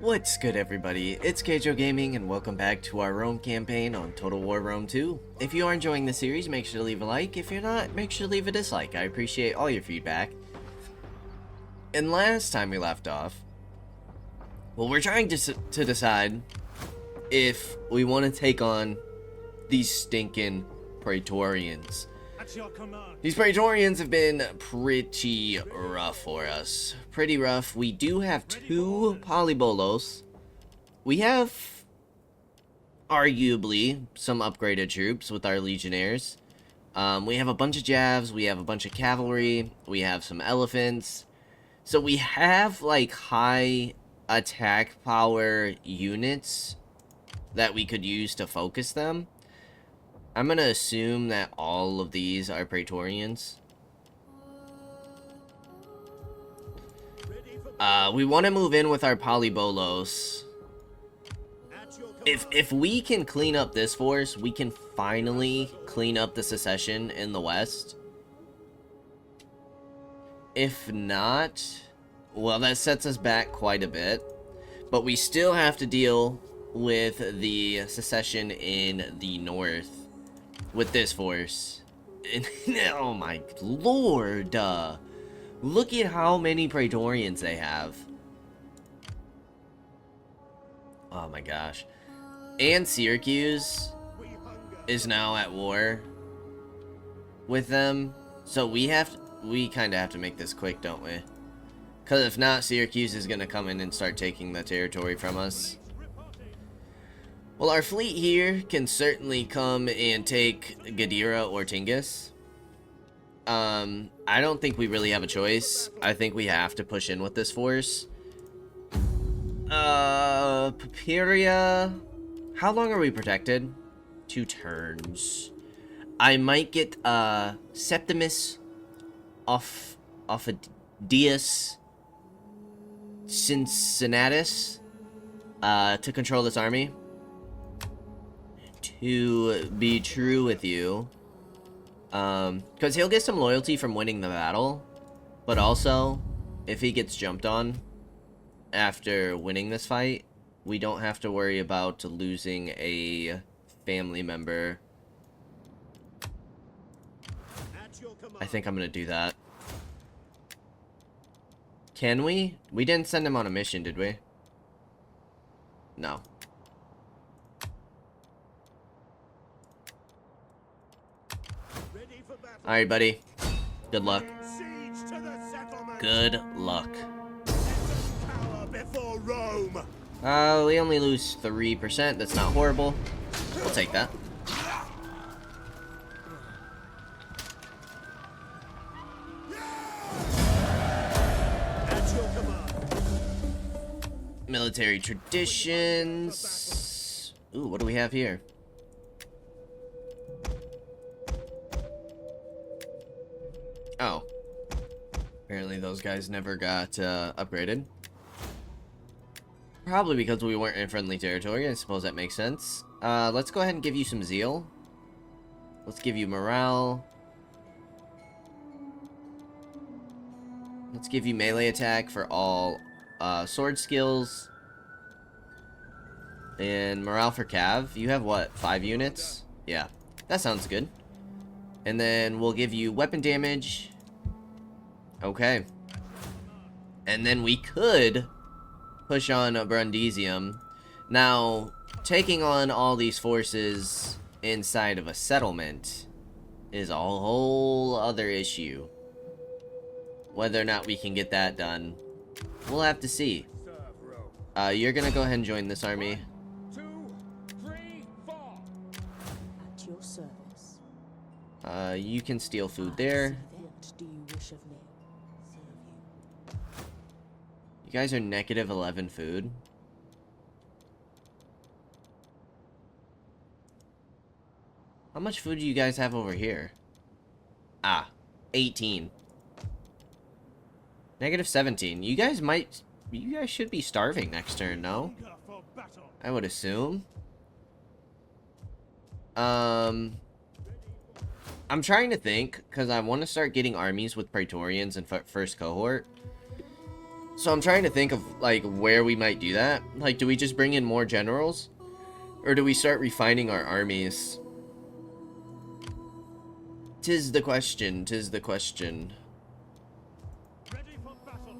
What's good, everybody? It's Kaige-O Gaming, and welcome back to our Rome campaign on Total War Rome 2. If you are enjoying the series, make sure to leave a like. If you're not, make sure to leave a dislike. I appreciate all your feedback. And last time we left off, well, we're trying to decide if we want to take on these stinking Praetorians. These Praetorians have been pretty rough for us. Pretty rough. We do have two Polybolos. We have, arguably, some upgraded troops with our Legionnaires. We have a bunch of Javs. We have a bunch of cavalry. We have some elephants. So we have, like, high attack power units that we could use to focus them. I'm gonna assume that all of these are Praetorians. We want to move in with our Polybolos. If we can clean up this force, we can finally clean up the secession in the west. If not, well, that sets us back quite a bit. But we still have to deal with the secession in the north with this force. And, oh my lord, look at how many Praetorians they have. Oh my gosh. And Syracuse is now at war with them. So we kind of have to make this quick, don't we? Because if not, Syracuse is going to come in and start taking the territory from us. Well, our fleet here can certainly come and take Gadira or Tingis. I don't think we really have a choice. I think we have to push in with this force. Papiria. How long are we protected? 2 turns. I might get, Septimus off a Dias Cincinnatus, to control this army. To be true with you, because he'll get some loyalty from winning the battle, but also if he gets jumped on after winning this fight, we don't have to worry about losing a family member. I think I'm gonna do that. Can we? We didn't send him on a mission, did we? No. Alright, buddy. Good luck. Good luck. We only lose 3%. That's not horrible. We'll take that. Military traditions. Ooh, what do we have here? Oh. Apparently those guys never got upgraded. Probably because we weren't in friendly territory. I suppose that makes sense. Let's go ahead and give you some zeal. Let's give you morale. Let's give you melee attack for all sword skills. And morale for Cav. You have what? 5 units? Yeah. That sounds good. And then we'll give you weapon damage. Okay. And then we could push on a Brundisium. Now, taking on all these forces inside of a settlement is a whole other issue. Whether or not we can get that done, we'll have to see. You're gonna go ahead and join this army. 1, 2, 3, 4. At your service. You can steal food there. What do you wish of me? You guys are negative 11 food. How much food do you guys have over here? Ah, 18. Negative 17. You guys should be starving next turn, no? I would assume. I'm trying to think, because I want to start getting armies with Praetorians in first cohort. So I'm trying to think of, like, where we might do that. Like, do we just bring in more generals? Or do we start refining our armies? 'Tis the question, 'tis the question. Ready for battle.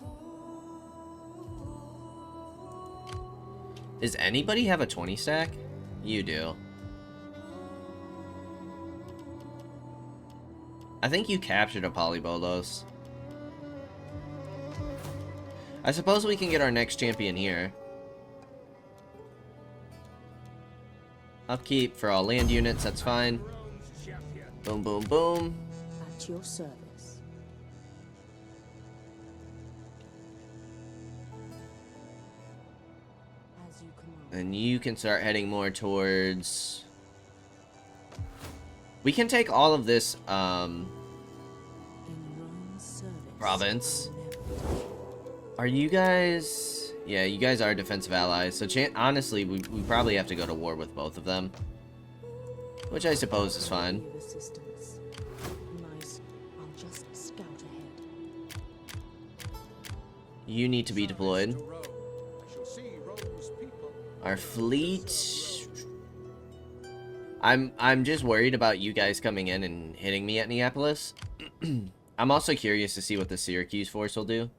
Does anybody have a 20 stack? You do. I think you captured a Polybolos. I suppose we can get our next champion here. Upkeep for all land units, that's fine. Boom, boom, boom. At your service. As you command. And you can start heading more towards... We can take all of this, In Rome's service. province. Are you guys... Yeah, you guys are defensive allies, so honestly, we probably have to go to war with both of them. Which I suppose is fine. Need assistance. Nice. I'll just scout ahead. You need to be deployed. Our fleet... I'm just worried about you guys coming in and hitting me at Neapolis. I'm also curious to see what the Syracuse force will do.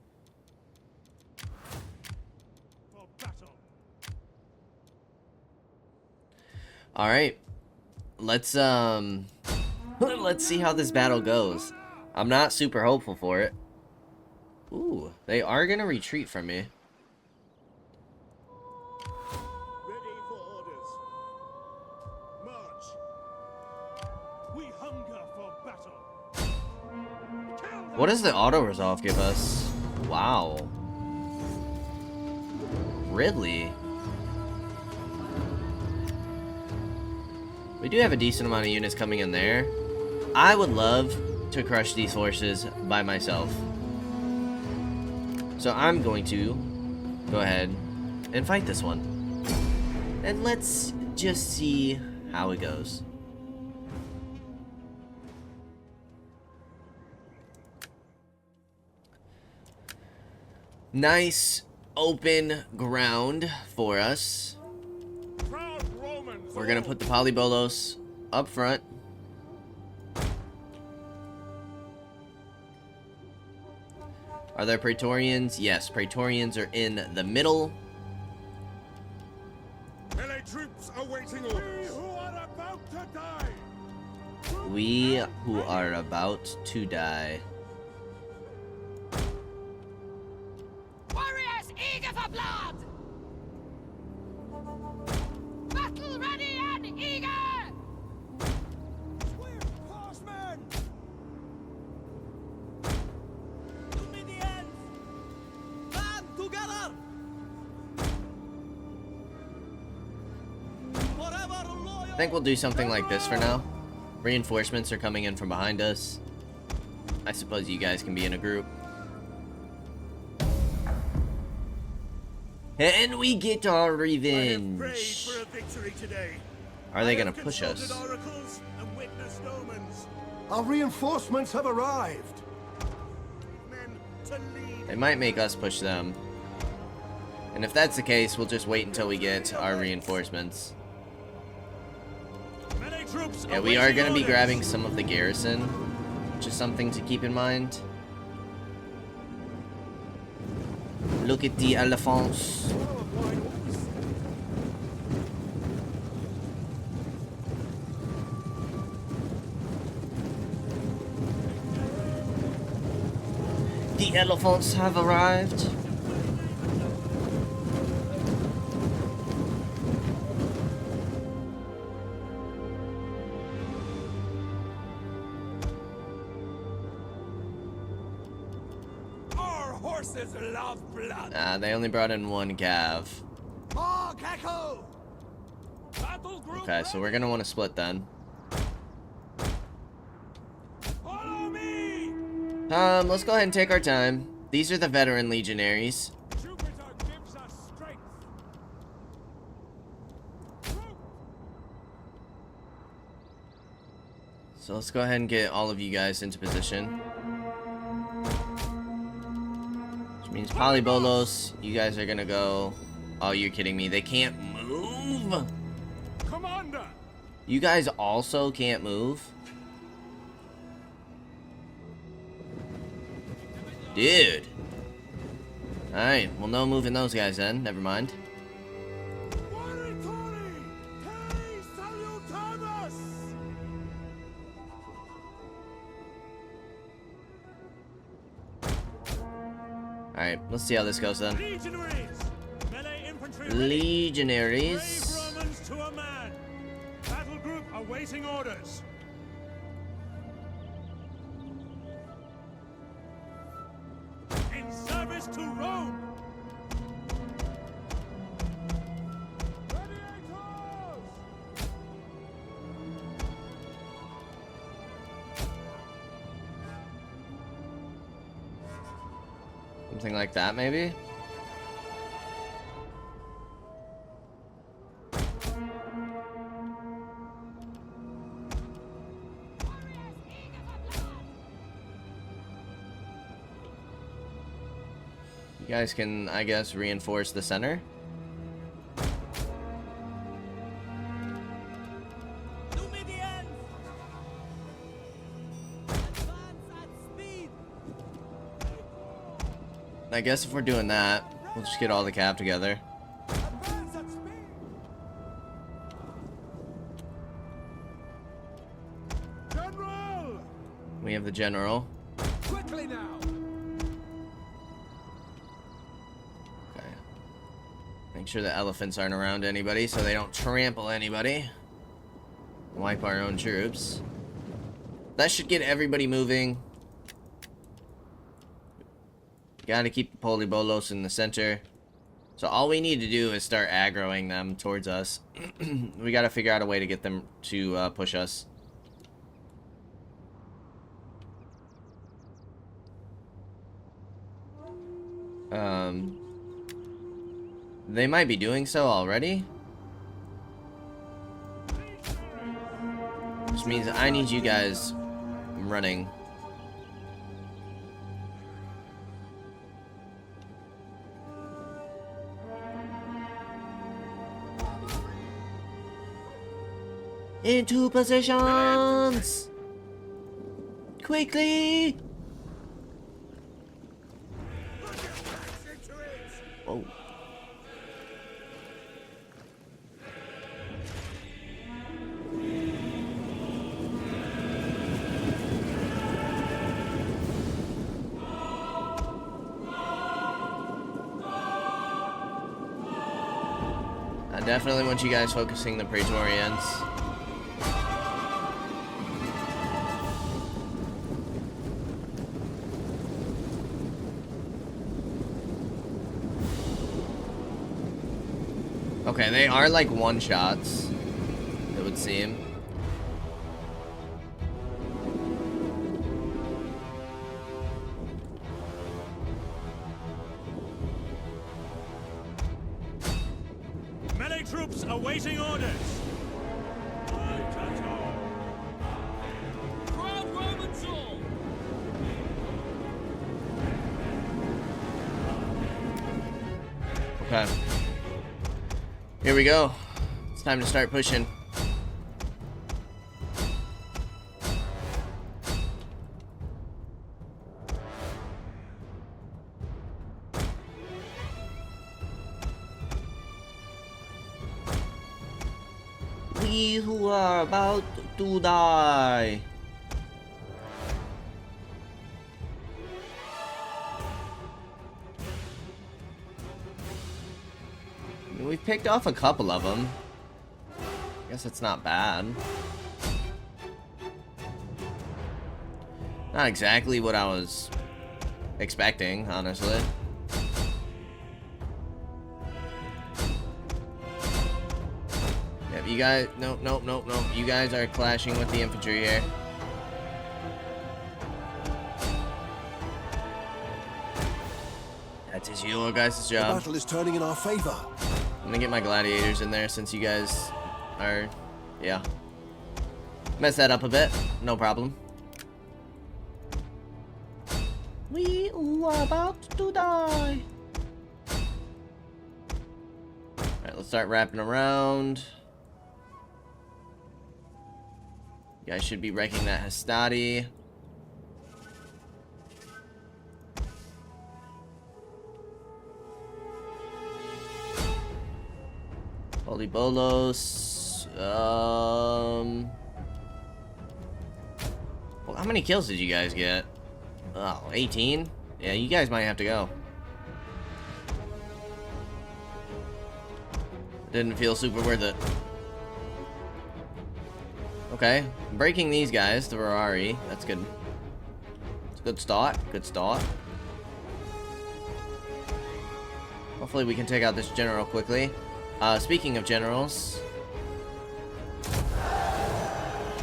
For battle. Alright. Let's see how this battle goes. I'm not super hopeful for it. Ooh, they are gonna retreat from me. Ready for orders. March. We hunger for battle. What does the auto resolve give us? Wow. Really? We do have a decent amount of units coming in there. I would love to crush these forces by myself. So I'm going to go ahead and fight this one. And let's just see how it goes. Nice open ground for us. Proud Romans. We're gonna put the Polybolos up front. Are there Praetorians? Yes, Praetorians are in the middle. Melee troops awaiting orders. We who are about to die. We who are about to die. Warriors eager for blood! Battle ready and eager! Swift horsemen. To me the end. Band together. Forever loyal. I think we'll do something like this for now. Reinforcements are coming in from behind us. I suppose you guys can be in a group. And we get our I have prayed revenge. for a victory today. Are they I gonna have push us? consulted oracles and witnessed omens. Our reinforcements have arrived. Men to lead. They might make us push them. And if that's the case, we'll just wait until we get our reinforcements. Melee troops Yeah, we are awaiting going to be orders. grabbing some of the garrison, which is something to keep in mind. Look at the elephants. The elephants have arrived. Our horses love blood. They only brought in one cav. More Kaige-O! Battle group Okay, so we're gonna want to split then. follow me. Let's go ahead and take our time. These are the veteran legionaries. Jupiter gives us strength. So let's go ahead and get all of you guys into position. Which means Polybolos, you guys are gonna go. Oh, you're kidding me. They can't move? Commander! You guys also can't move? Dude. Alright, well, no moving those guys then. Never mind. Alright, let's see how this goes then. Legionaries! Melee infantry! Legionaries. Brave Romans to a man! Battle group awaiting orders! In service to Rome! Something like that, maybe? You guys can, I guess, reinforce the center. I guess if we're doing that, we'll just get all the cap together. General! We have the general. Quickly now! Okay. Make sure the elephants aren't around anybody so they don't trample anybody. Wipe our own troops. That should get everybody moving. Gotta keep the Polybolos in the center. So all we need to do is start aggroing them towards us. We gotta figure out a way to get them to push us. They might be doing so already. Which means I need you guys running. Into positions! Quickly! Oh. I definitely want you guys focusing the Praetorians. Okay, they are like one-shots, it would seem. Melee troops awaiting orders! Okay. Here we go. It's time to start pushing. We who are about to die. We've picked off a couple of them. I guess it's not bad. Not exactly what I was expecting, honestly. Yep, you guys... Nope. You guys are clashing with the infantry here. That is your guys' The job. battle is turning in our favor. I'm gonna get my gladiators in there since you guys are, yeah. Mess that up a bit, no problem. We are about to die. Alright, let's start wrapping around. You guys should be wrecking that Hastati. Polybolos. Well, how many kills did you guys get? Oh, 18? Yeah, you guys might have to go. Didn't feel super worth it. Okay, breaking these guys, the Ferrari. That's good. It's a good start. Good start. Hopefully we can take out this general quickly. Speaking of generals,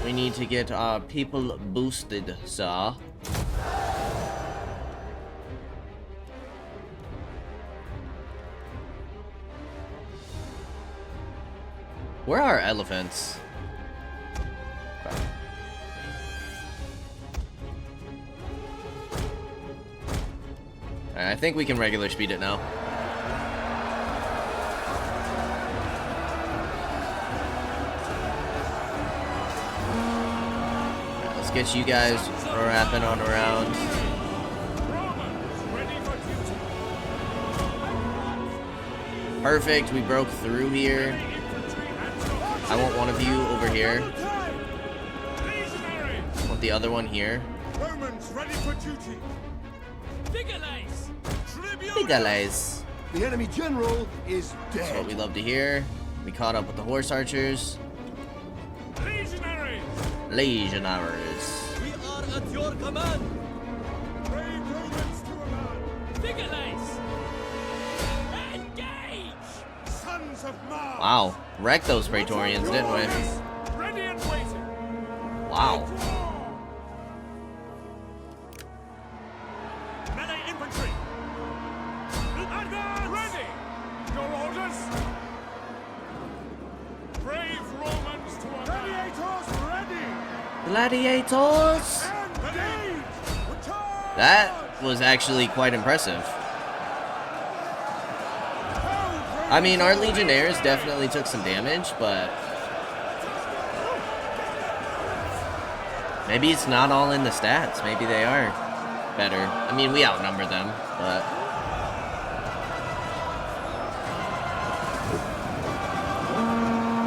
we need to get our people boosted, sir. Where are elephants? Alright, I think we can regular speed it now. Alright, let's get you guys wrapping on around. Perfect, we broke through here. I want one of you over here. I want the other one here. Romans ready for duty. Bigalays. The enemy general is That's what dead. we love to hear. We caught up with the horse archers. Legionaries! Legionaries. We are at your command. Brave Romans to a man. Vigilance! Engage! Sons of Mars. Wow. Wrecked those Praetorians, didn't we? Ready and waiting! Wow. Melee infantry! Advance! Ready! Your orders! Brave Romans to a man! Gladiators ready. Gladiators! Engage. Return. That was actually quite impressive. I mean, our Legionnaires definitely took some damage, but maybe it's not all in the stats. Maybe they are better. I mean, we outnumber them, but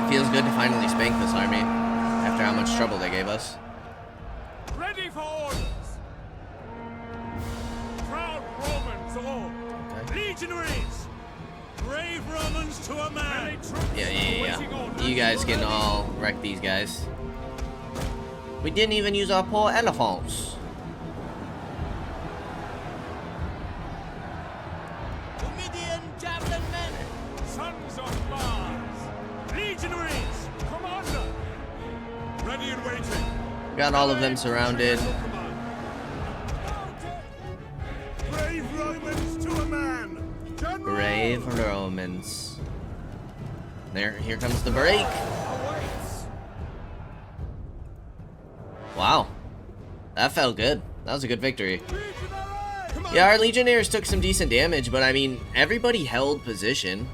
it feels good to finally spank this army after how much trouble they gave us. Ready for orders! Proud Romans all! Legionaries! Brave Romans to a man! Yeah. You guys can all wreck these guys. We didn't even use our poor elephants. Numidian javelin men. Sons of Mars! Legionaries! Commander! Ready and waiting! Got all of them surrounded. Brave Romans to a man. General. Brave Romans. Here comes the break. Wow. That felt good. That was a good victory. Yeah, our Legionnaires took some decent damage, but I mean, everybody held position.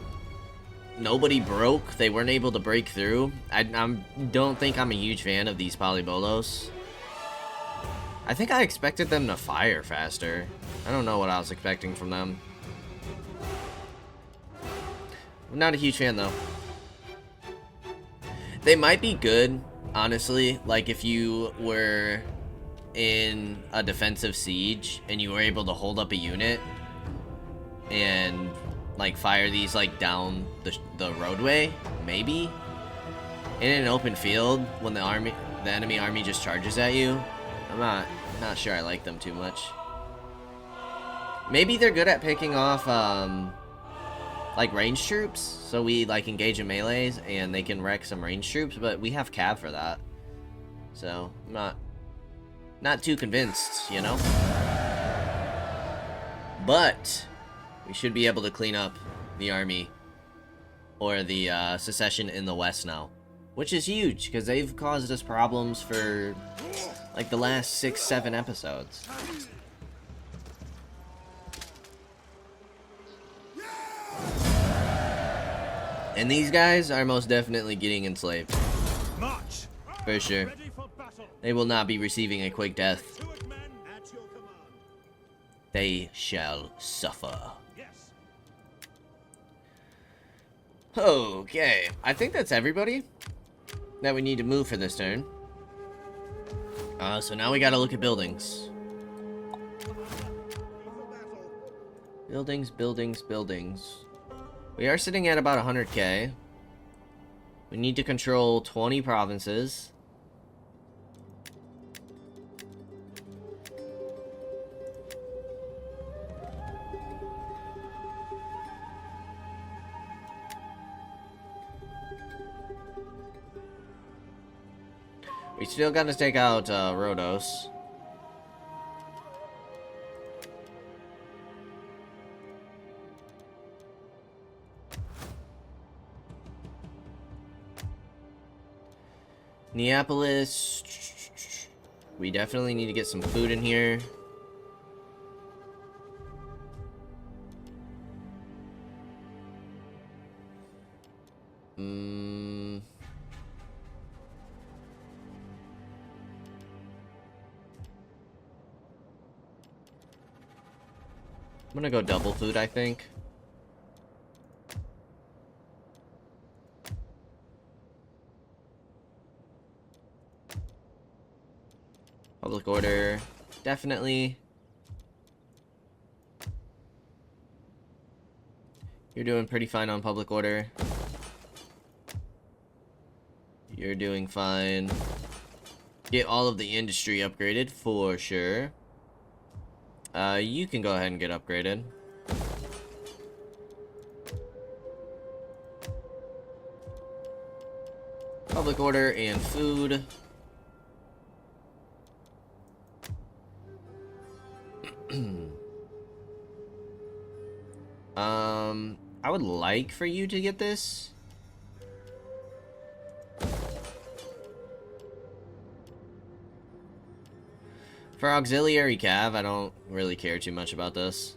Nobody broke. They weren't able to break through. I don't think I'm a huge fan of these Polybolos. I think I expected them to fire faster. I don't know what I was expecting from them. I'm not a huge fan, though. They might be good, honestly. Like, if you were in a defensive siege and you were able to hold up a unit and, like, fire these, like, down the roadway, maybe. In an open field, when the enemy army just charges at you, I'm not sure I like them too much. Maybe they're good at picking off, like, ranged troops, so we, like, engage in melees, and they can wreck some ranged troops, but we have cav for that. So, I'm not too convinced, you know? But we should be able to clean up the army, or the, secession in the west now. Which is huge, because they've caused us problems for, like, the last 6-7 episodes. And these guys are most definitely getting enslaved. March. For sure. Ready for battle. They will not be receiving a quick death. To it, men. At your command. They shall suffer. Yes. Okay, I think that's everybody that we need to move for this turn. So now we gotta look at buildings. Buildings, buildings, buildings. We are sitting at about 100k. We need to control 20 provinces. We still gotta take out Rhodos. Neapolis. We definitely need to get some food in here. I'm gonna go double food, I think. Public order, definitely. You're doing pretty fine on public order. You're doing fine. Get all of the industry upgraded for sure. You can go ahead and get upgraded. Public order and food. I would like for you to get this. For auxiliary cav, I don't really care too much about this.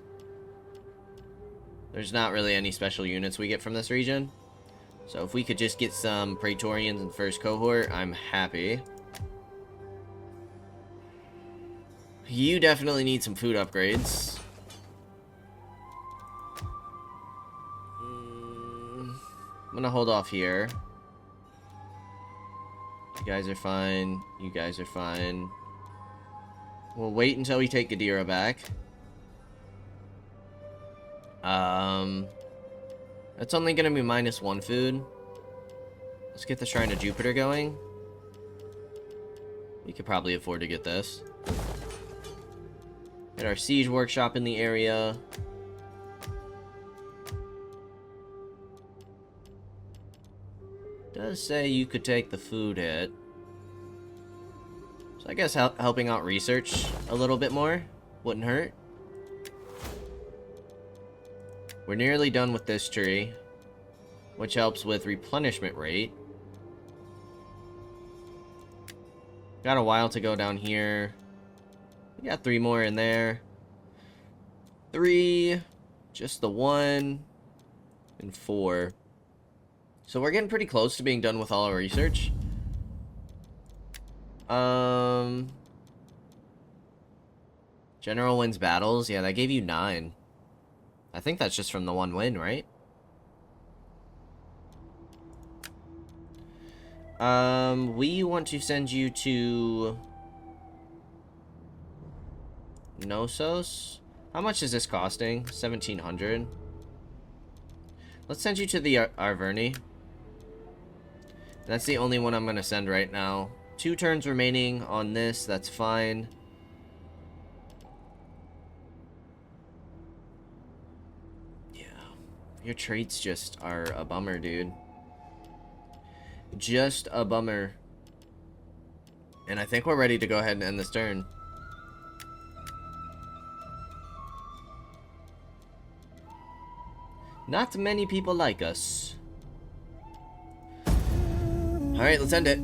There's not really any special units we get from this region. So if we could just get some Praetorians in first cohort, I'm happy. You definitely need some food upgrades. I'm gonna hold off here. You guys are fine. You guys are fine. We'll wait until we take Gadira back. That's only gonna be -1 food. Let's get the Shrine of Jupiter going. We could probably afford to get this. Get our siege workshop in the area. Does say you could take the food hit. So I guess helping out research a little bit more wouldn't hurt. We're nearly done with this tree, which helps with replenishment rate. Got a while to go down here. We got 3 more in there. 3, just the 1, and 4. So we're getting pretty close to being done with all our research. General wins battles. Yeah, that gave you 9. I think that's just from the 1 win, right? We want to send you to Knossos. How much is this costing? 1,700. Let's send you to the Arverni. That's the only one I'm going to send right now. 2 turns remaining on this. That's fine. Yeah. Your traits just are a bummer, dude. Just a bummer. And I think we're ready to go ahead and end this turn. Not many people like us. Alright, let's end it.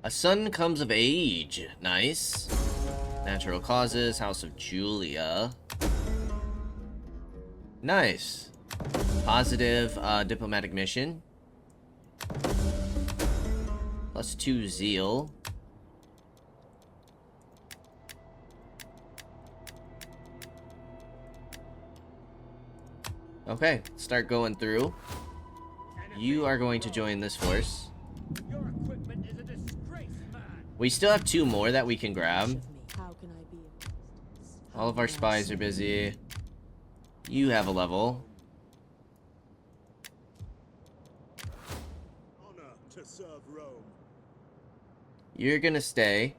A son comes of age. Nice. Natural causes. House of Julia. Nice. Positive diplomatic mission. +2 zeal. Okay, start going through. You are going to join this force. Your equipment is a disgrace, man. We still have 2 more that we can grab. How can I be of assistance? All of our spies are busy. You have a level. Honor to serve Rome. You're gonna stay.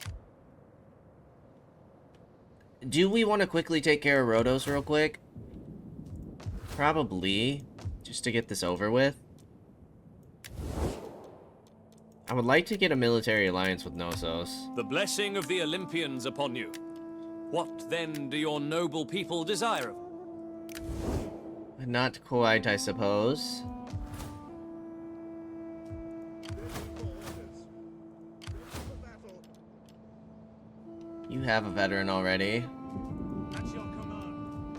Do we want to quickly take care of Rhodos real quick? Probably. Just to get this over with. I would like to get a military alliance with Knossos. The blessing of the Olympians upon you. What then do your noble people desire? Not quite, I suppose. You have a veteran already. At your command.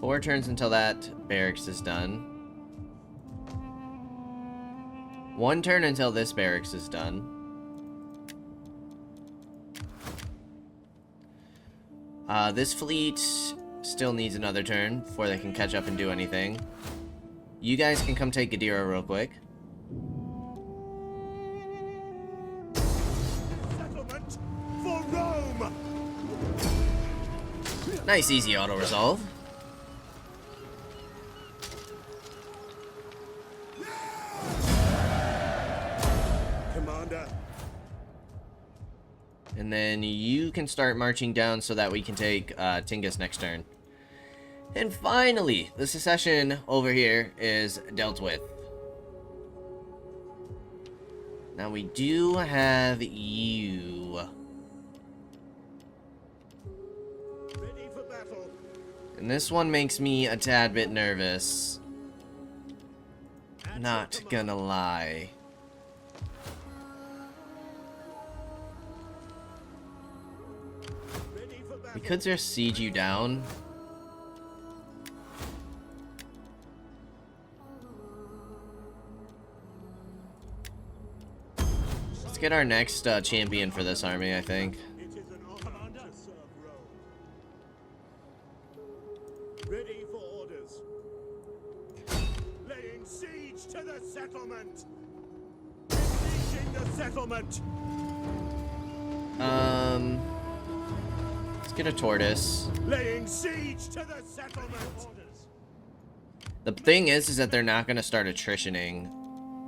4 turns until that barracks is done. 1 turn until this barracks is done. This fleet still needs another turn before they can catch up and do anything. You guys can come take Gadira real quick. Settlement for Rome! Nice easy auto resolve. Commander, And then you can start marching down so that we can take Tingus next turn. And finally, the secession over here is dealt with. Now we do have you. ready for battle. And this one makes me a tad bit nervous. Not gonna lie. Ready for battle. We could just siege you down. Let's get our next champion for this army, I think. It is an honor to serve Rome. Ready for orders. Laying siege to the settlement. Besieging the settlement. Let's get a tortoise. Laying siege to the settlement. The thing is that they're not gonna start attritioning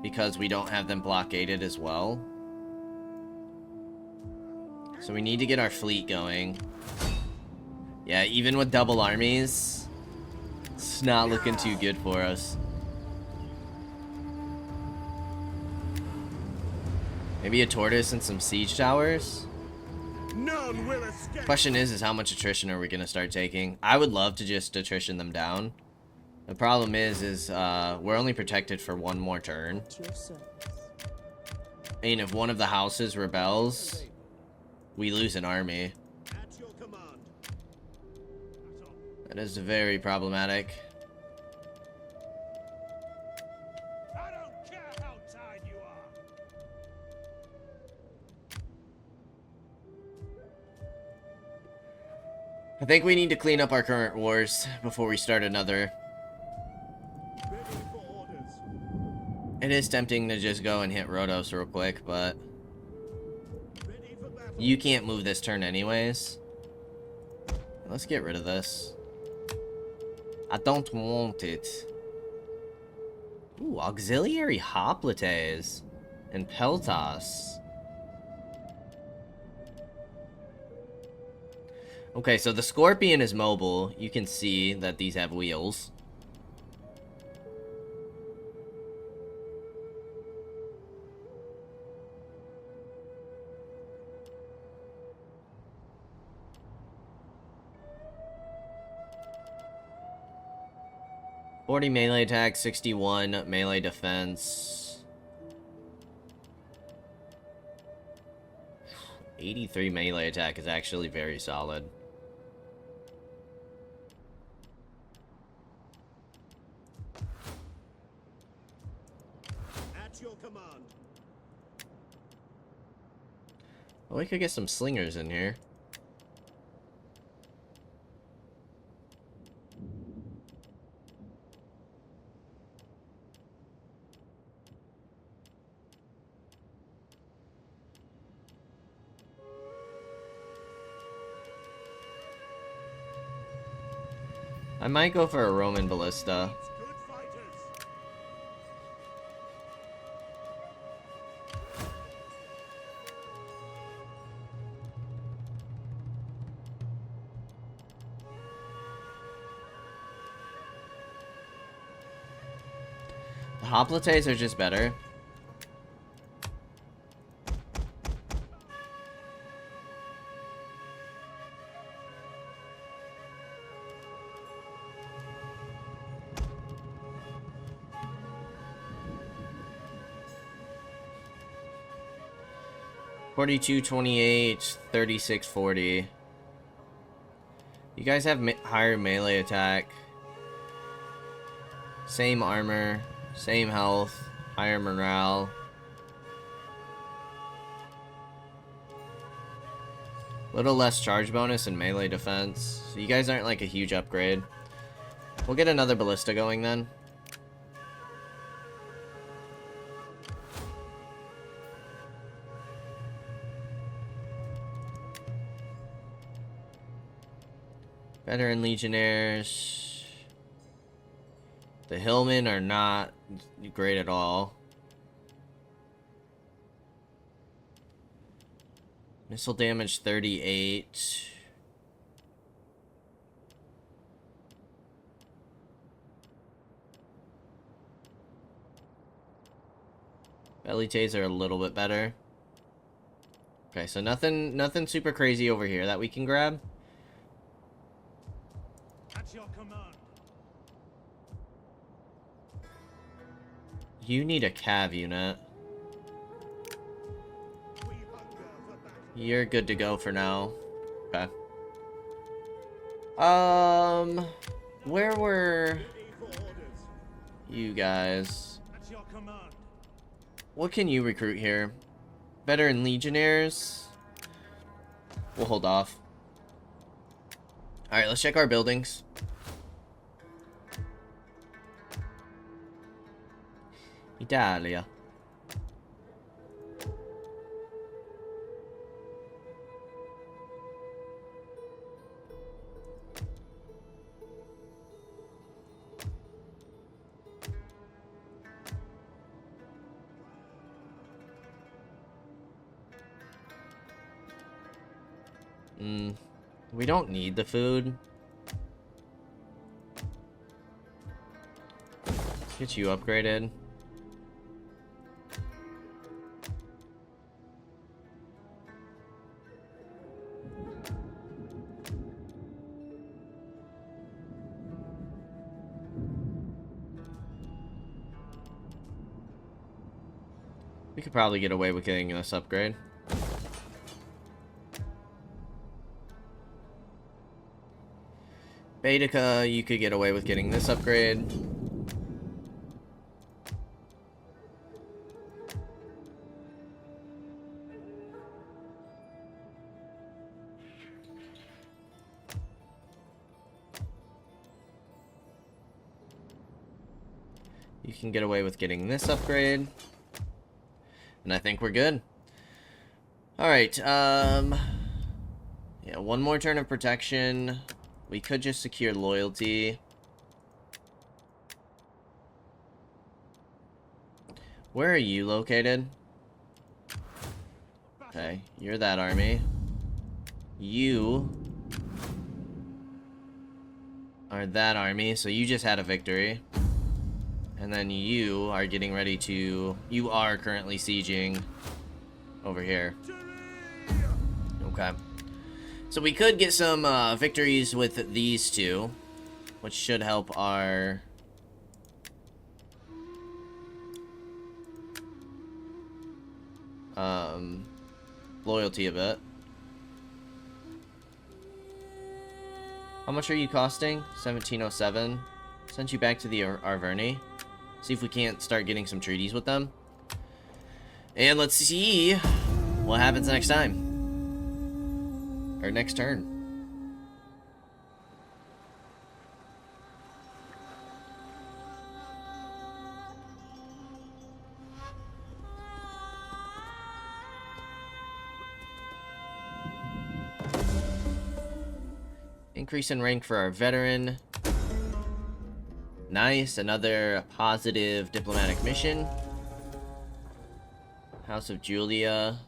because we don't have them blockaded as well. So we need to get our fleet going. Yeah, even with double armies, it's not looking too good for us. Maybe a tortoise and some siege towers? None will escape. Question is how much attrition are we gonna start taking? I would love to just attrition them down. The problem is we're only protected for 1 more turn. At your service. I mean, if one of the houses rebels, we lose an army. At your command. That is very problematic. I don't care how tired you are. I think we need to clean up our current wars before we start another. Ready for orders. It is tempting to just go and hit Rhodos real quick, but Ready for battle. you can't move this turn anyways. Let's get rid of this. I don't want it. Ooh, auxiliary hoplites and peltas. Okay, so the Scorpion is mobile. You can see that these have wheels. .40 melee attack, 61 melee defense. 83 melee attack is actually very solid. At your command. Well, we could get some slingers in here. I might go for a Roman ballista. It's good fighters. The hoplites are just better. $42, $28, $36, $40. You guys have higher melee attack. Same armor, same health, higher morale. Little less charge bonus and melee defense. So you guys aren't like a huge upgrade. We'll get another ballista going then. Veteran Legionnaires. The Hillmen are not great at all. Missile damage 38. Belly Tays are a little bit better. Okay, so nothing super crazy over here that we can grab. At your command. You need a cav unit. We hunger for battle. You're good to go for now. Okay. Where were Ready for orders. you guys? At your command. What can you recruit here? Veteran Legionnaires? We'll hold off. Alright, let's check our buildings. Italia. We don't need the food. Let's get you upgraded. We could probably get away with getting this upgrade. Baetica, you could get away with getting this upgrade. You can get away with getting this upgrade. And I think we're good. Alright, yeah, one more turn of protection. We could just secure loyalty. Where are you located? Okay, you're that army. You are that army, so you just had a victory. And then you are getting ready to... You are currently sieging over here. Okay. So we could get some victories with these two, which should help our loyalty a bit. How much are you costing? 1707. Sent you back to the Arverni. See if we can't start getting some treaties with them. And let's see what happens next time. Or next turn. Increase in rank for our veteran. Nice, another positive diplomatic mission. House of Julia.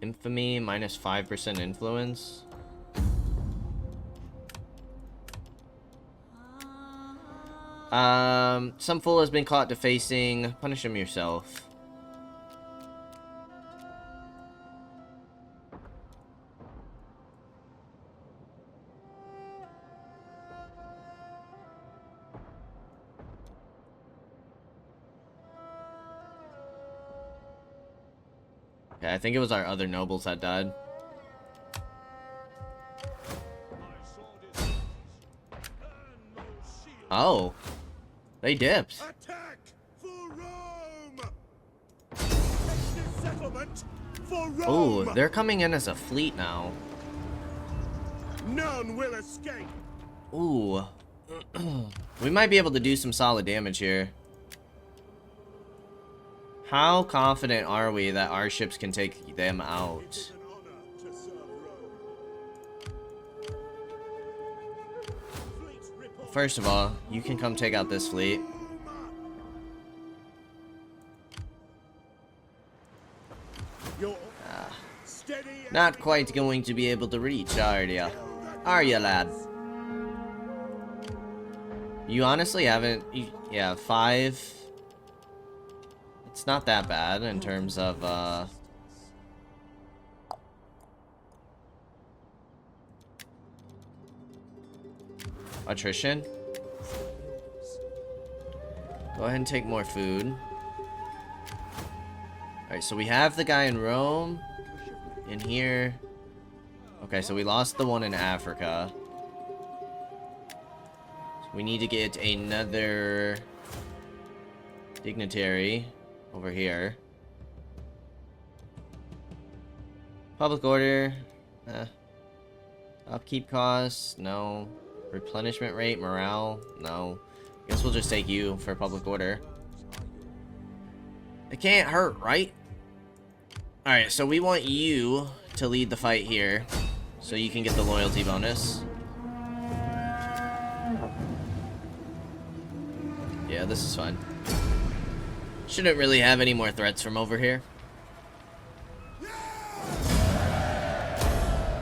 Infamy, minus 5% influence. Some fool has been caught defacing. Punish him yourself. Okay, I think it was our other nobles that died. Oh. They dipped. Attack for Rome! Take this settlement for Rome! Ooh, they're coming in as a fleet now. None will escape. Ooh. We might be able to do some solid damage here. How confident are we that our ships can take them out? It's an honor to serve Rome. Fleet report. First of all, you can come take out this fleet. You're steady. Not quite going to be able to reach, are ya? Are ya, lad? You honestly haven't... yeah, 5... It's not that bad in terms of, attrition. Go ahead and take more food. Alright, so we have the guy in Rome. In here. Okay, so we lost the one in Africa. So we need to get another dignitary over here. Public order. Upkeep costs. No. Replenishment rate. Morale. No. Guess we'll just take you for public order. It can't hurt, right? Alright, so we want you to lead the fight here. So you can get the loyalty bonus. Yeah, this is fine. Shouldn't really have any more threats from over here.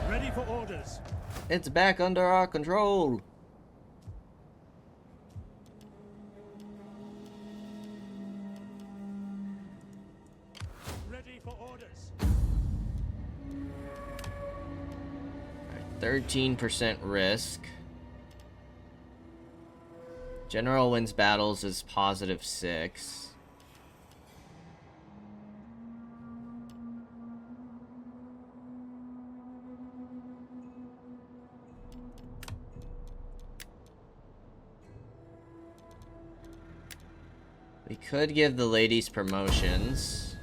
Ready for orders. It's back under our control. Ready for orders. 13% risk. General wins battles is positive 6. We could give the ladies promotions.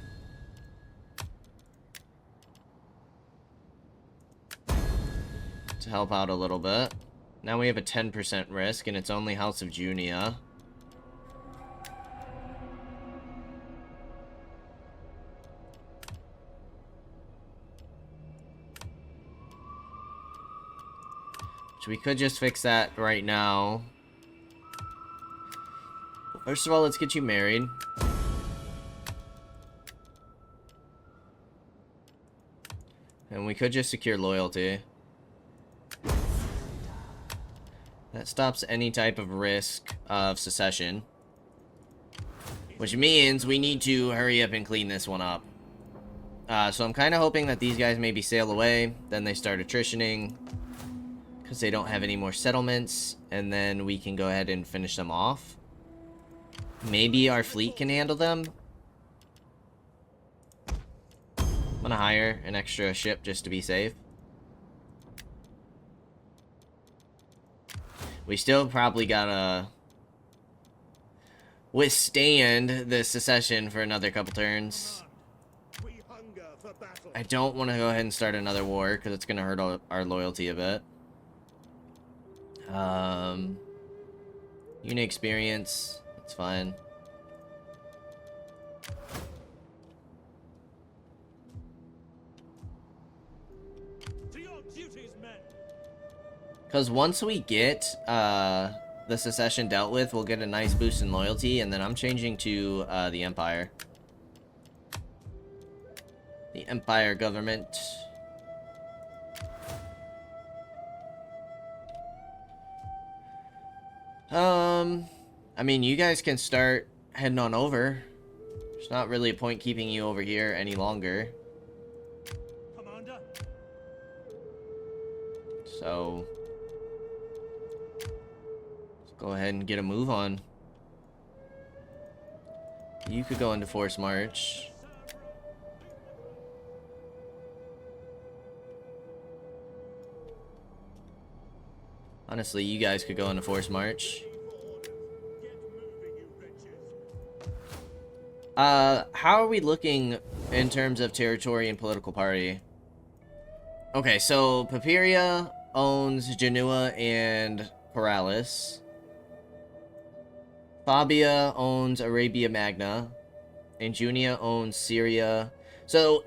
To help out a little bit. Now we have a 10% risk, and it's only House of Junia. So we could just fix that right now. First of all, let's get you married. And we could just secure loyalty. That stops any type of risk of secession. Which means we need to hurry up and clean this one up. So I'm kind of hoping that these guys maybe sail away. Then they start attritioning. Because they don't have any more settlements. And then we can go ahead and finish them off. Maybe our fleet can handle them. I'm gonna hire an extra ship just to be safe. We still probably gotta withstand the secession for another couple turns. We hunger for battle. I don't want to go ahead and start another war because it's gonna hurt our loyalty a bit. Unit experience, that's fine. To your duties, men. Because once we get the secession dealt with, we'll get a nice boost in loyalty, and then I'm changing to the Empire. The Empire government. I mean, you guys can start heading on over. There's not really a point keeping you over here any longer. Commander. So, let's go ahead and get a move on. You could go into force march. Honestly, you guys could go into force march. Get moving, you wretches. How are we looking in terms of territory and political party? Okay, so Papiria owns Genoa and Paralis. Fabia owns Arabia Magna. And Junia owns Syria. So,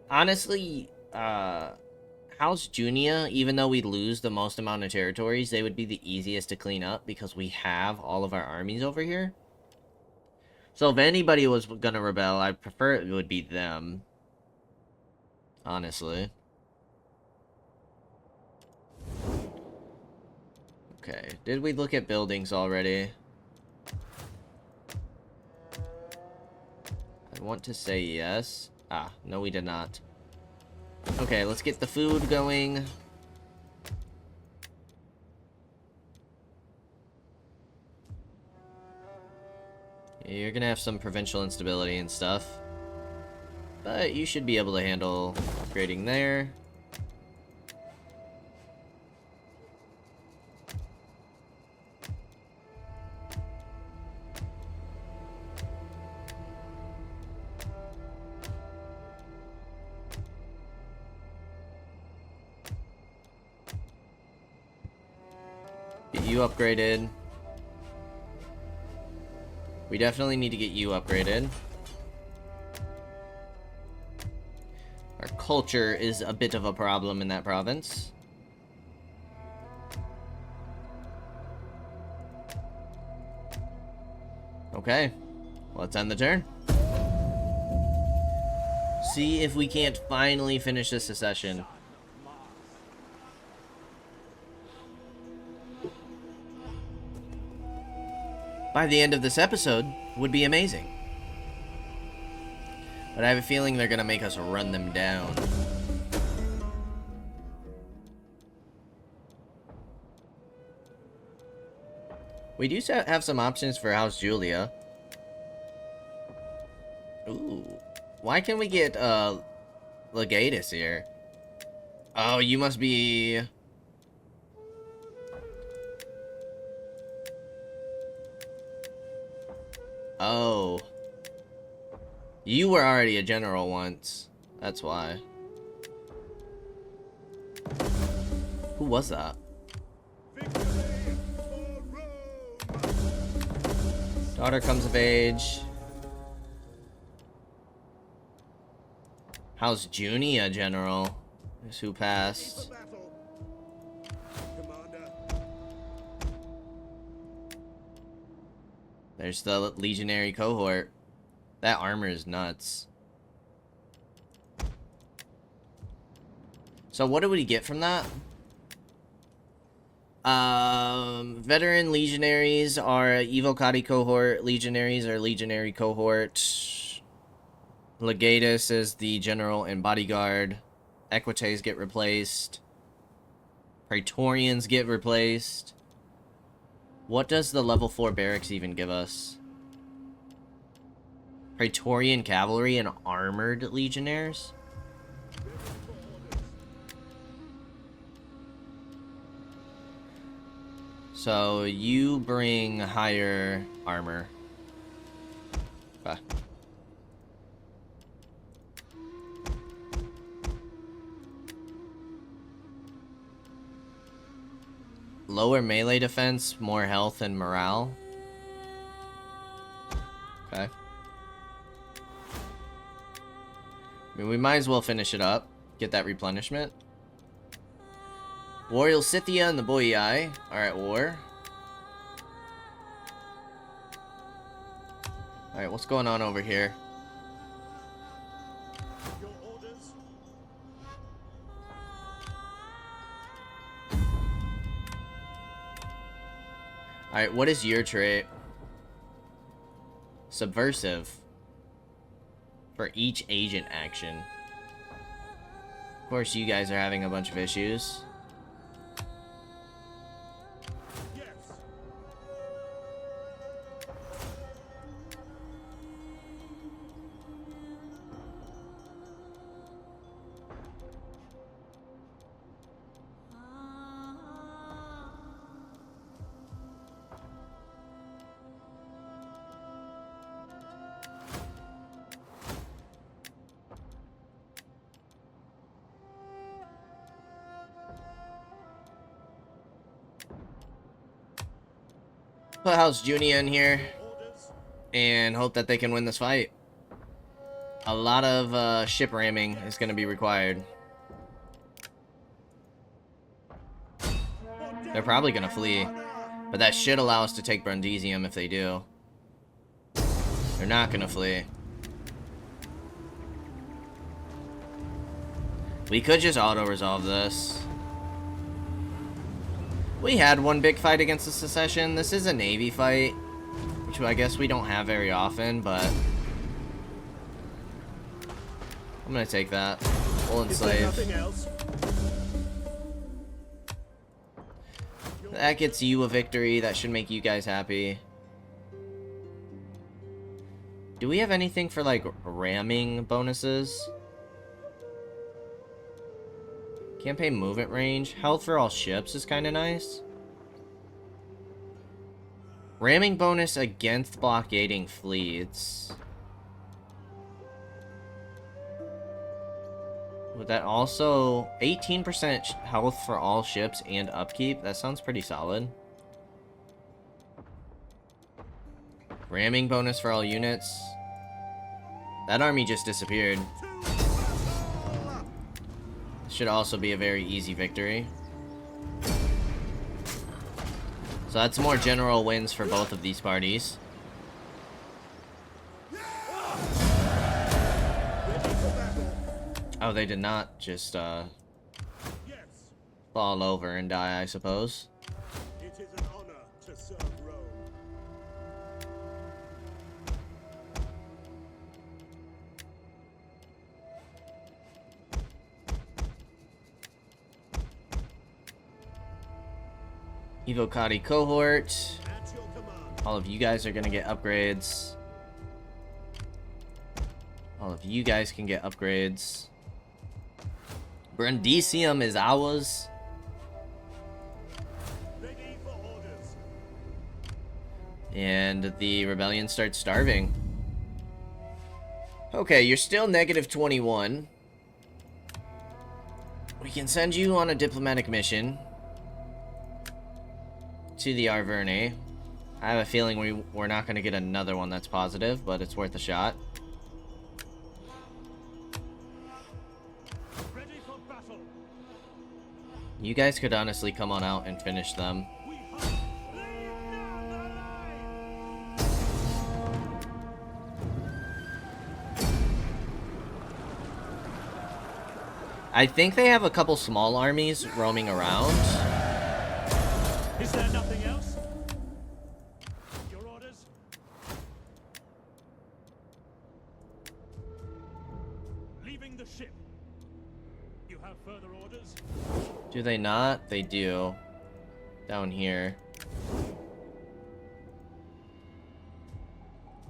honestly, House Junia, even though we lose the most amount of territories, they would be the easiest to clean up because we have all of our armies over here. So if anybody was gonna rebel, I prefer it would be them. Honestly. Okay, did we look at buildings already? I want to say yes. Ah, no we did not. Okay, let's get the food going. You're gonna have some provincial instability and stuff. But you should be able to handle upgrading there. Get you upgraded. We definitely need to get you upgraded. Our culture is a bit of a problem in that province. Okay, let's end the turn. See if we can't finally finish this secession. By the end of this episode would be amazing. But I have a feeling they're gonna make us run them down. We do have some options for House Julia. Ooh. Why can't we get Legatus here? Oh, you must be... Oh. You were already a general once. That's why. Who was that? Victory for Rome! Daughter comes of age. How's Junie a general? Is who passed. For battle. Commander. There's the legionary cohort. That armor is nuts. So what do we get from that? Veteran legionaries are Evocati cohort. Legionaries are legionary cohort. Legatus is the general and bodyguard. Equites get replaced. Praetorians get replaced. What does the level 4 barracks even give us? Praetorian cavalry and armored legionnaires. So you bring higher armor. Okay. Lower melee defense, more health and morale. Okay. I mean, we might as well finish it up. Get that replenishment. Warrior Scythia and the Boii are at war. Alright, what's going on over here? Your orders? Alright, what is your trait? Subversive. For each agent action. Of course, you guys are having a bunch of issues. Yes. Put House Junia in here Orders? and hope that they can win this fight. A lot of ship ramming is going to be required. They're probably going to flee, but that should allow us to take Brundisium if they do. They're not going to flee. We could just auto-resolve this. We had one big fight against the Secession. This is a Navy fight, which I guess we don't have very often, but I'm gonna take that. We'll Is there enslave. nothing else? That gets you a victory. That should make you guys happy. Do we have anything for, like, ramming bonuses? Campaign movement range. Health for all ships is kind of nice. Ramming bonus against blockading fleets. Would that also... 18% health for all ships and upkeep? That sounds pretty solid. Ramming bonus for all units. That army just disappeared. Should also be a very easy victory. So that's more general wins for both of these parties. Oh, they did not just Yes. fall over and die, I suppose. It is an honor to serve Rome. Evocati cohort. At your command. All of you guys are gonna get upgrades. All of you guys can get upgrades. Brundisium is ours. Ready for orders. And the rebellion starts starving. Okay, you're still negative 21. We can send you on a diplomatic mission to the Arverni. I have a feeling we're not going to get another one that's positive, but it's worth a shot. Ready for battle. You guys could honestly come on out and finish them. We hunt. Lay down the line. I think they have a couple small armies roaming around. Is there nothing else? Your orders? Leaving the ship. You have further orders? Do they not? They do. Down here.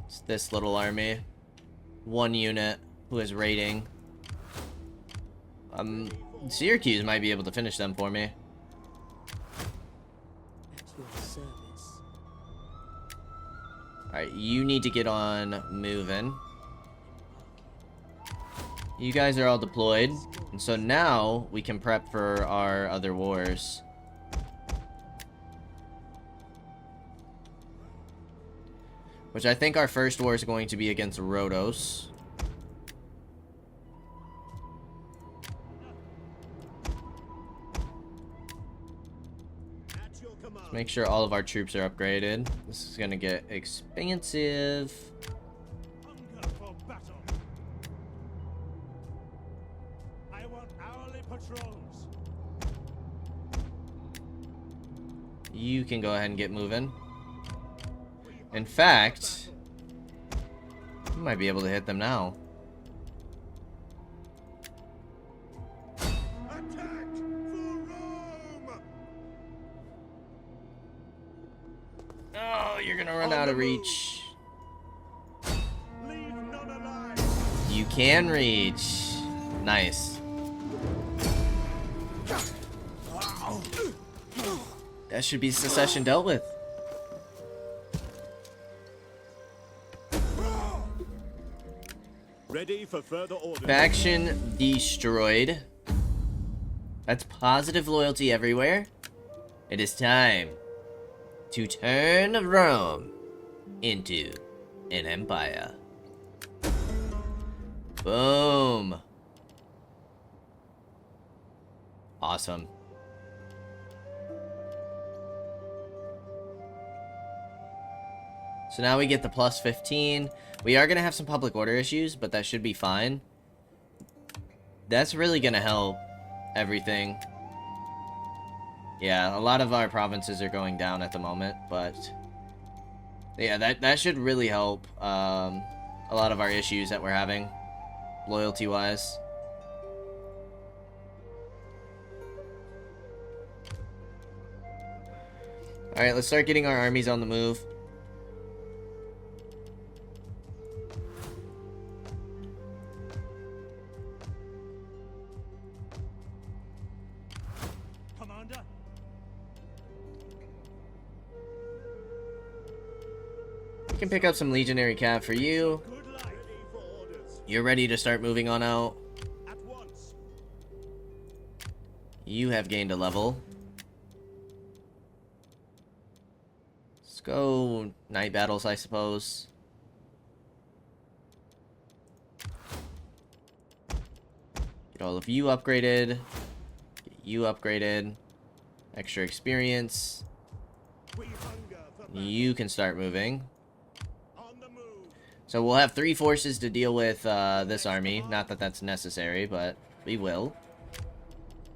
It's this little army. one unit who is raiding. Syracuse might be able to finish them for me. At your service. Alright, you need to get on moving. You guys are all deployed. And so now we can prep for our other wars. Which I think our first war is going to be against Rhodos. At your command. Let's make sure all of our troops are upgraded. This is gonna get expensive. Hunger for battle. I want hourly patrols. You can go ahead and get moving. In fact, you might be able to hit them now. Attack for Rome! Oh, you're gonna run out of reach. Leave none alive! You can reach. Nice. That should be secession dealt with. Ready for further orders. Faction destroyed. That's positive loyalty everywhere. It is time to turn Rome into an empire. Boom. Awesome. So now we get the plus 15. We are going to have some public order issues, but that should be fine. That's really going to help everything. Yeah, a lot of our provinces are going down at the moment, but yeah, that should really help a lot of our issues that we're having, loyalty-wise. Alright, let's start getting our armies on the move. Commander, We can pick up some legionary cav for you. good luck. Ready for orders. You're ready to start moving on out. At once. You have gained a level. Let's go night battles, I suppose. Get all of you upgraded. Get you upgraded. Extra experience. We hunger for battle. You can start moving. On the move. So we'll have 3 forces to deal with this army. Not that that's necessary, but we will.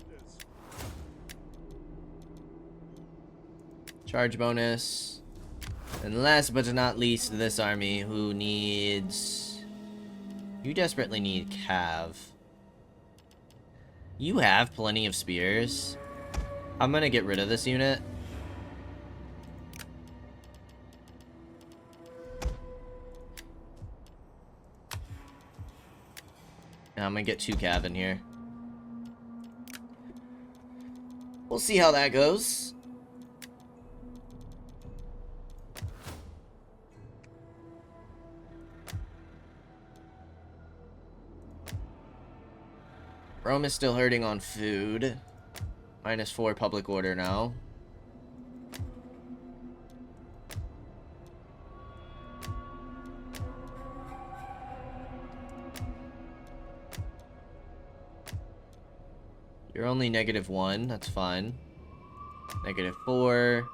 Yes. Charge bonus. And last but not least, this army who needs... You desperately need cav. You have plenty of spears. I'm gonna get rid of this unit. And I'm gonna get 2 cav in here. We'll see how that goes. Rome is still hurting on food. -4 public order now. You're only -1, that's fine. -4.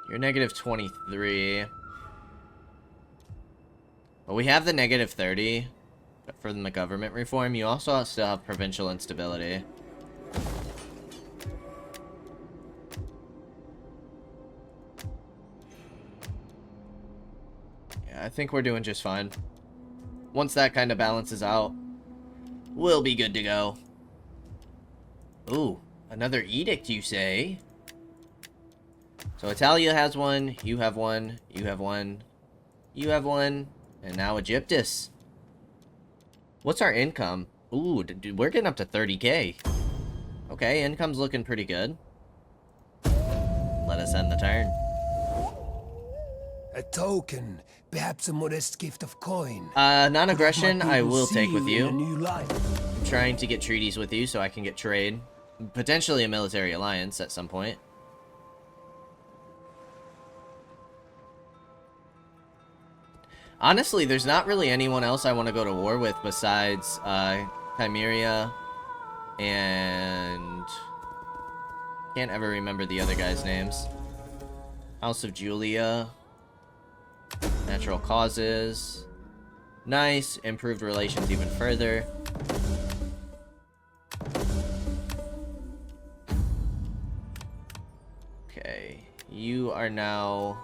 You're -23. But we have the -30 for the government reform. You also still have provincial instability. Yeah, I think we're doing just fine. Once that kind of balances out, we'll be good to go. Ooh, another edict, you say? So Italia has one, you have one, you have one, you have one, and now Egyptus. What's our income? Ooh, dude, we're getting up to 30k. Okay, income's looking pretty good. Let us end the turn. A token, perhaps a modest gift of coin. Non-aggression, I will take with In a you. new life. I'm trying to get treaties with you so I can get trade. Potentially a military alliance at some point. Honestly, there's not really anyone else I want to go to war with besides Chimeria and can't ever remember the other guys' names. House of Julia. Natural causes. Nice. Improved relations even further. Okay. You are now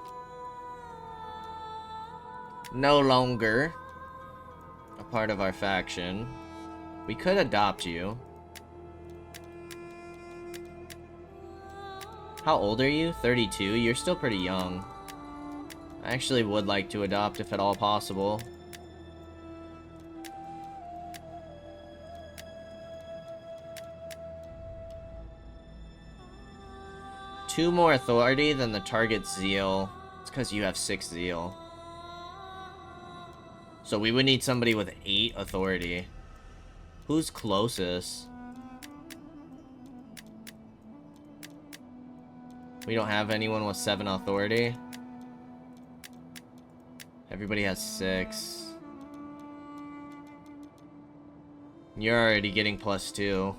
no longer a part of our faction. We could adopt you. How old are you? 32? You're still pretty young. I actually would like to adopt if at all possible. Two more authority than the target's zeal. It's because you have 6 zeal. So we would need somebody with 8 authority. Who's closest? We don't have anyone with 7 authority. Everybody has 6. You're already getting +2.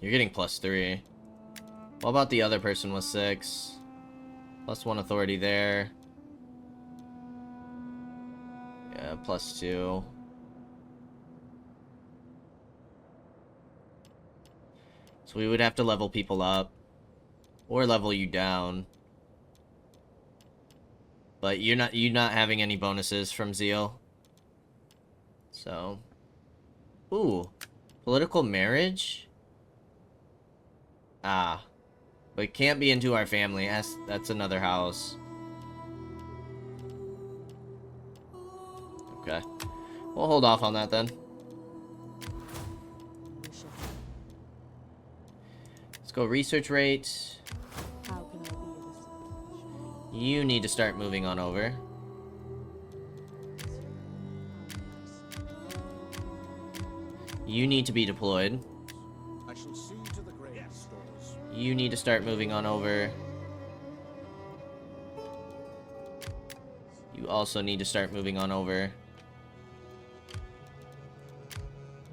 You're getting +3. What about the other person with 6? +1 authority there. Yeah, +2. So we would have to level people up. Or level you down. But you're not having any bonuses from Zeal. So. Ooh. Political marriage? Ah. But it can't be into our family. That's another house. Okay. We'll hold off on that then. Let's go research rate. How can I be of assistance? You need to start moving on over. You need to be deployed. I shall see to the grain stores. You need to start moving on over. You also need to start moving on over.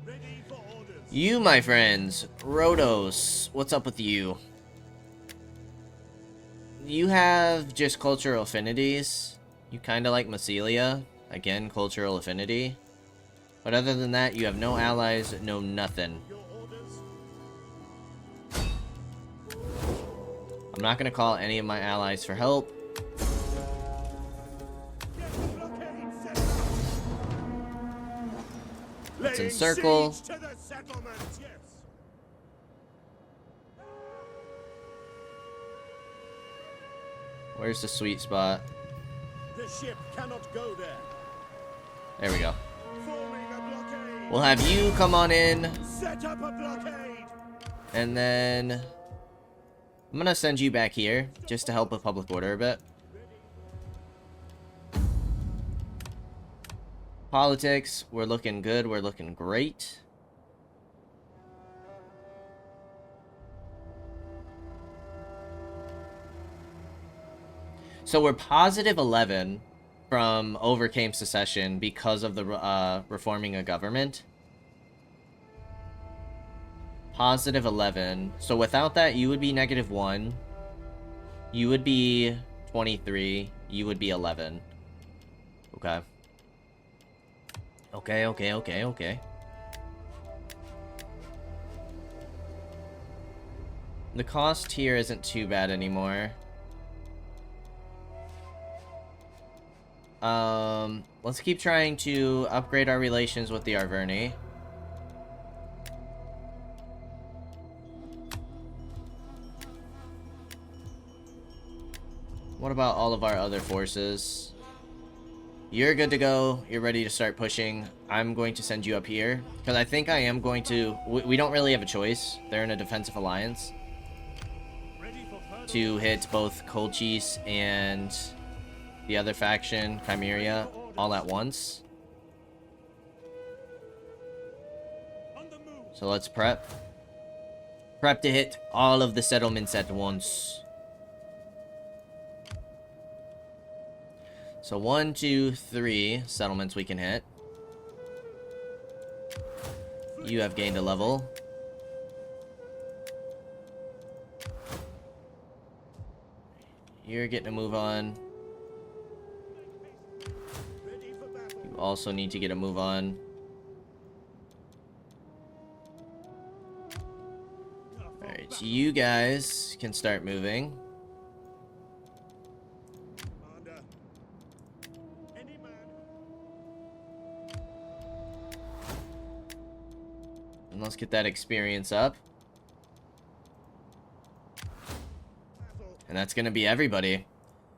Ready for orders. You, my friends, Rhodos, what's up with you? You have just cultural affinities. You kind of like Massilia. Again, cultural affinity. But other than that, you have no allies, no nothing. Your orders. I'm not going to call any of my allies for help. Get the blockade set. Let's Laying encircle. siege to the settlement. Yes. Where's the sweet spot? The ship cannot go there. There we go. Forming a blockade. We'll have you come on in, Set up a blockade. and then I'm gonna send you back here just to help with public order a bit. Politics, we're looking good, we're looking great. So we're positive 11 from overcame secession because of the reforming a government. Positive 11. So without that, you would be -1. You would be 23. You would be 11. Okay. Okay. The cost here isn't too bad anymore. Let's keep trying to upgrade our relations with the Arverni. What about all of our other forces? You're good to go. You're ready to start pushing. I'm going to send you up here. Because I think I am going to... We don't really have a choice. They're in a defensive alliance. To hit both Colchis and the other faction, Chimeria, all at once. So let's prep. Prep to hit all of the settlements at once. So 1, 2, 3 settlements we can hit. You have gained a level. You're getting a move on. You also need to get a move on. Alright, so you guys can start moving. And let's get that experience up. And that's going to be everybody.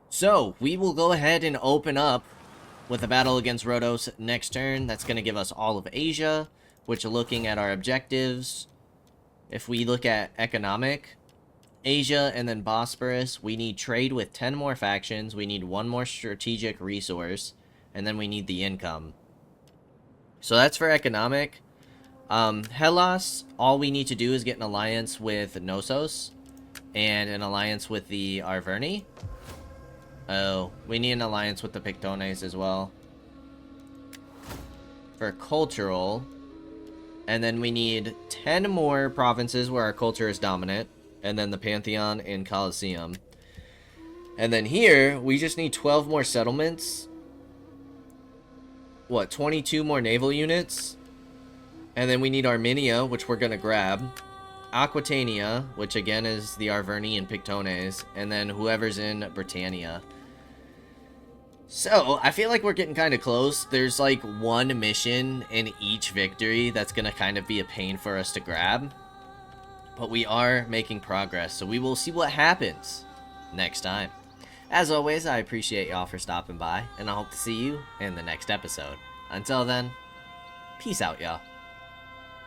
So, we will go ahead and open up with a battle against Rhodos next turn. That's going to give us all of Asia, which looking at our objectives, if we look at economic, Asia and then Bosporus, we need trade with 10 more factions, we need 1 more strategic resource, and then we need the income. So that's for economic. Hellas, all we need to do is get an alliance with Knossos and an alliance with the Arverni. Oh, we need an alliance with the Pictones as well. For cultural, and then we need 10 more provinces where our culture is dominant, and then the Pantheon and Colosseum. And then here, we just need 12 more settlements. What, 22 more naval units? And then we need Armenia, which we're going to grab. Aquitania, which again is the Arverni and Pictones. And then whoever's in Britannia. So, I feel like we're getting kind of close. There's like one mission in each victory that's going to kind of be a pain for us to grab. But we are making progress, so we will see what happens next time. As always, I appreciate y'all for stopping by, and I hope to see you in the next episode. Until then, peace out, y'all.